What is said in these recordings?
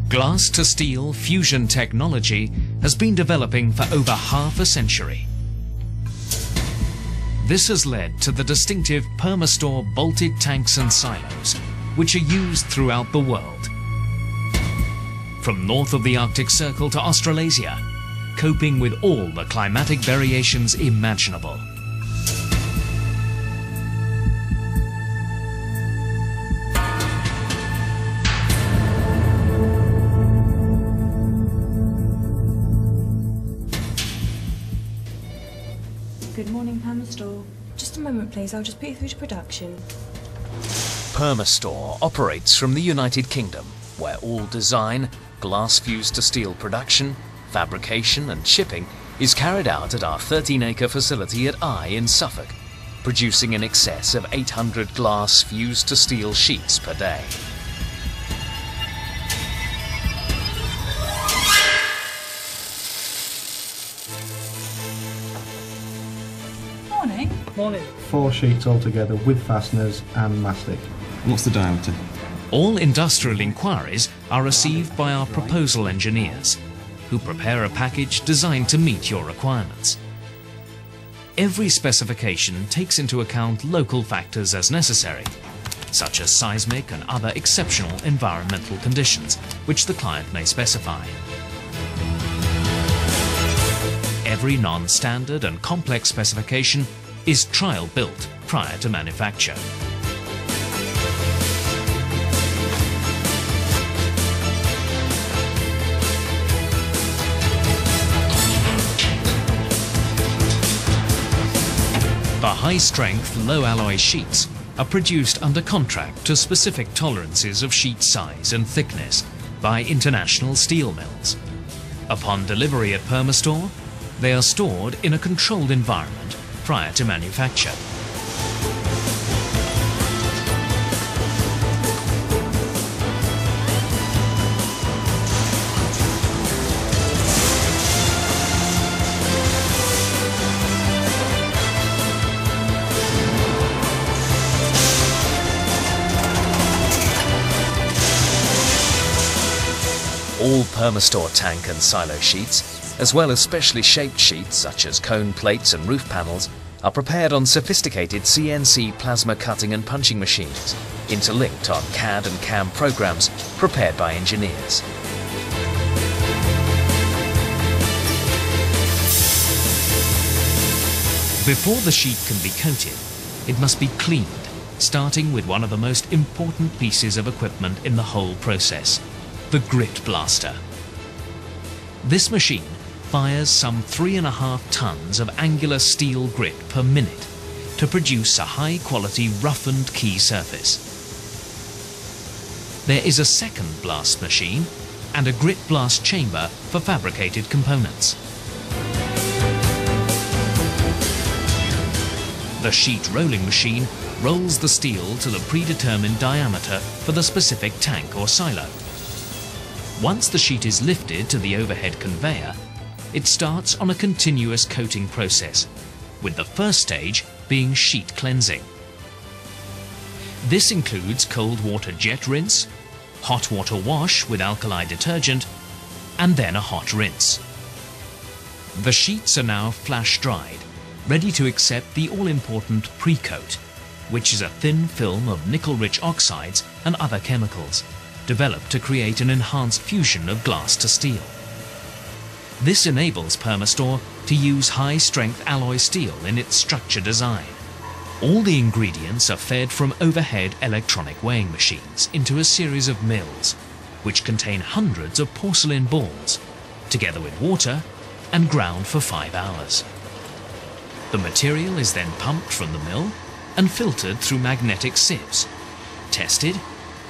Glass-to-steel fusion technology has been developing for over half a century. This has led to the distinctive Permastore bolted tanks and silos, which are used throughout the world. From north of the Arctic Circle to Australasia, coping with all the climatic variations imaginable. Good morning, Permastore. Just a moment, please. I'll just put you through to production. Permastore operates from the United Kingdom, where all design, glass-fused to steel production, fabrication and shipping is carried out at our 13-acre facility at Eye in Suffolk, producing in excess of 800 glass fused to steel sheets per day. Morning. Morning. 4 sheets altogether with fasteners and mastic. What's the diameter? All industrial inquiries are received by our proposal engineers, who prepare a package designed to meet your requirements. Every specification takes into account local factors as necessary, such as seismic and other exceptional environmental conditions, which the client may specify. Every non-standard and complex specification is trial-built prior to manufacture. The high-strength, low-alloy sheets are produced under contract to specific tolerances of sheet size and thickness by international steel mills. Upon delivery at Permastore, they are stored in a controlled environment prior to manufacture. All Permastore tank and silo sheets, as well as specially shaped sheets such as cone plates and roof panels, are prepared on sophisticated CNC plasma cutting and punching machines, interlinked on CAD and CAM programs prepared by engineers. Before the sheet can be coated, it must be cleaned, starting with one of the most important pieces of equipment in the whole process, the grit blaster. This machine fires some 3.5 tons of angular steel grit per minute to produce a high-quality roughened key surface. There is a second blast machine and a grit blast chamber for fabricated components. The sheet rolling machine rolls the steel to the predetermined diameter for the specific tank or silo. Once the sheet is lifted to the overhead conveyor, it starts on a continuous coating process, with the first stage being sheet cleansing. This includes cold water jet rinse, hot water wash with alkali detergent, and then a hot rinse. The sheets are now flash dried, ready to accept the all-important pre-coat, which is a thin film of nickel-rich oxides and other chemicals, developed to create an enhanced fusion of glass to steel. This enables Permastore to use high-strength alloy steel in its structure design. All the ingredients are fed from overhead electronic weighing machines into a series of mills, which contain hundreds of porcelain balls, together with water, and ground for 5 hours. The material is then pumped from the mill and filtered through magnetic sieves, tested,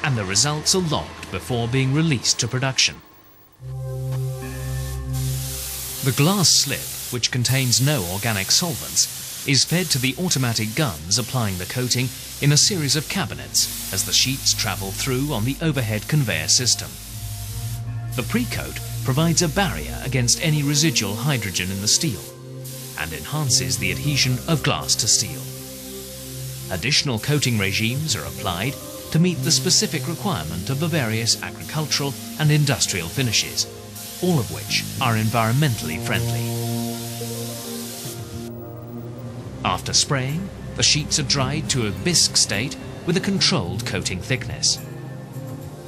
and the results are logged before being released to production. The glass slip, which contains no organic solvents, is fed to the automatic guns applying the coating in a series of cabinets as the sheets travel through on the overhead conveyor system. The pre-coat provides a barrier against any residual hydrogen in the steel and enhances the adhesion of glass to steel. Additional coating regimes are applied to meet the specific requirement of the various agricultural and industrial finishes, all of which are environmentally friendly. After spraying, the sheets are dried to a bisque state with a controlled coating thickness.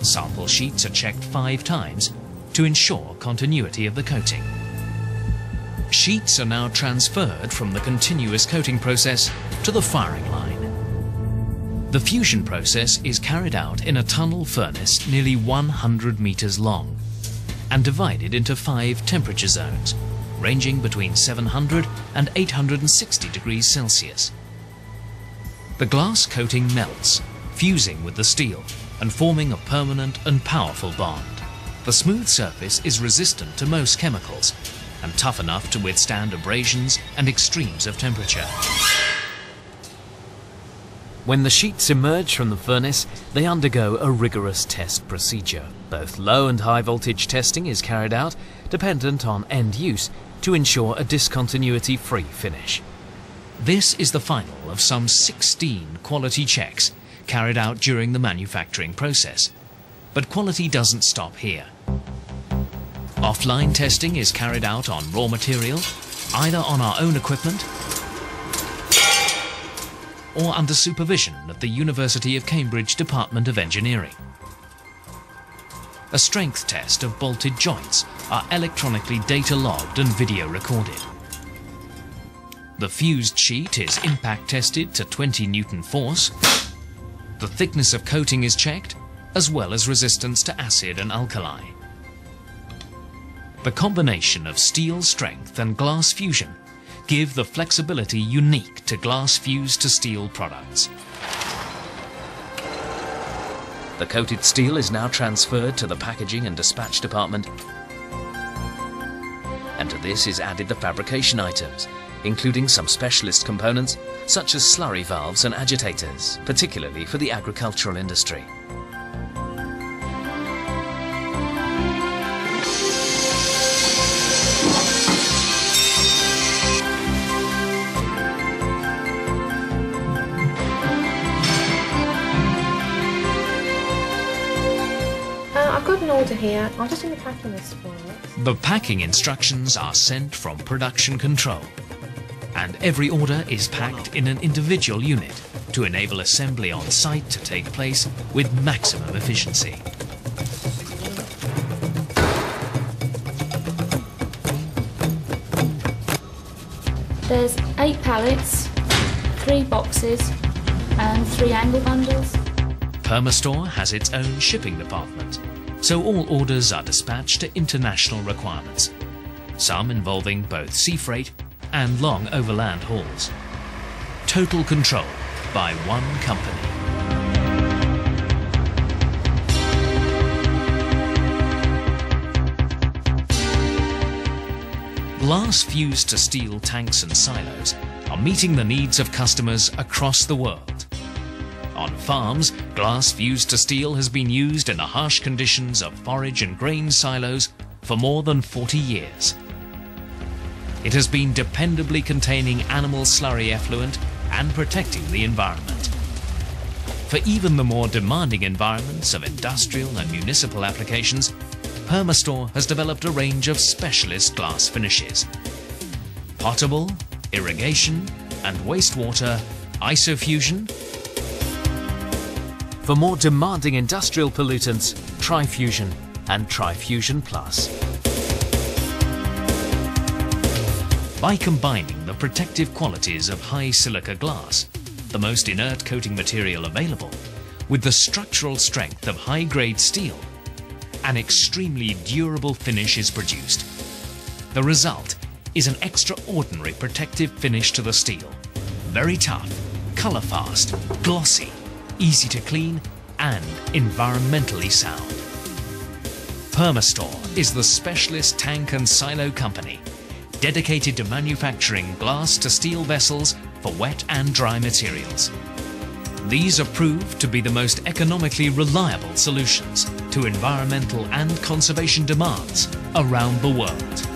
Sample sheets are checked 5 times to ensure continuity of the coating. Sheets are now transferred from the continuous coating process to the firing line. The fusion process is carried out in a tunnel furnace nearly 100 meters long and divided into 5 temperature zones, ranging between 700 and 860 degrees Celsius. The glass coating melts, fusing with the steel and forming a permanent and powerful bond. The smooth surface is resistant to most chemicals and tough enough to withstand abrasions and extremes of temperature. When the sheets emerge from the furnace, they undergo a rigorous test procedure. Both low and high voltage testing is carried out, dependent on end use, to ensure a discontinuity-free finish. This is the final of some 16 quality checks carried out during the manufacturing process. But quality doesn't stop here. Offline testing is carried out on raw material, either on our own equipment or under supervision of the University of Cambridge Department of Engineering. A strength test of bolted joints are electronically data logged and video recorded. The fused sheet is impact tested to 20 Newton force. The thickness of coating is checked, as well as resistance to acid and alkali. The combination of steel strength and glass fusion give the flexibility unique to glass fused to steel products. The coated steel is now transferred to the packaging and dispatch department, and to this is added the fabrication items, including some specialist components such as slurry valves and agitators, particularly for the agricultural industry. I've got an order here. I'm just in the packing list for it. The packing instructions are sent from production control, and every order is packed in an individual unit to enable assembly on site to take place with maximum efficiency. There's 8 pallets, 3 boxes and 3 angle bundles. Permastore has its own shipping department, so all orders are dispatched to international requirements, some involving both sea freight and long overland hauls. Total control by one company. Glass fused to steel tanks and silos are meeting the needs of customers across the world. On farms, glass fused to steel has been used in the harsh conditions of forage and grain silos for more than 40 years. It has been dependably containing animal slurry effluent and protecting the environment. For even the more demanding environments of industrial and municipal applications, Permastore has developed a range of specialist glass finishes. Potable, irrigation and wastewater, isofusion. For more demanding industrial pollutants, Trifusion and Trifusion Plus. By combining the protective qualities of high silica glass, the most inert coating material available, with the structural strength of high-grade steel, an extremely durable finish is produced. The result is an extraordinary protective finish to the steel. Very tough, colour-fast, glossy, easy to clean and environmentally sound. Permastore is the specialist tank and silo company dedicated to manufacturing glass to steel vessels for wet and dry materials. These are proved to be the most economically reliable solutions to environmental and conservation demands around the world.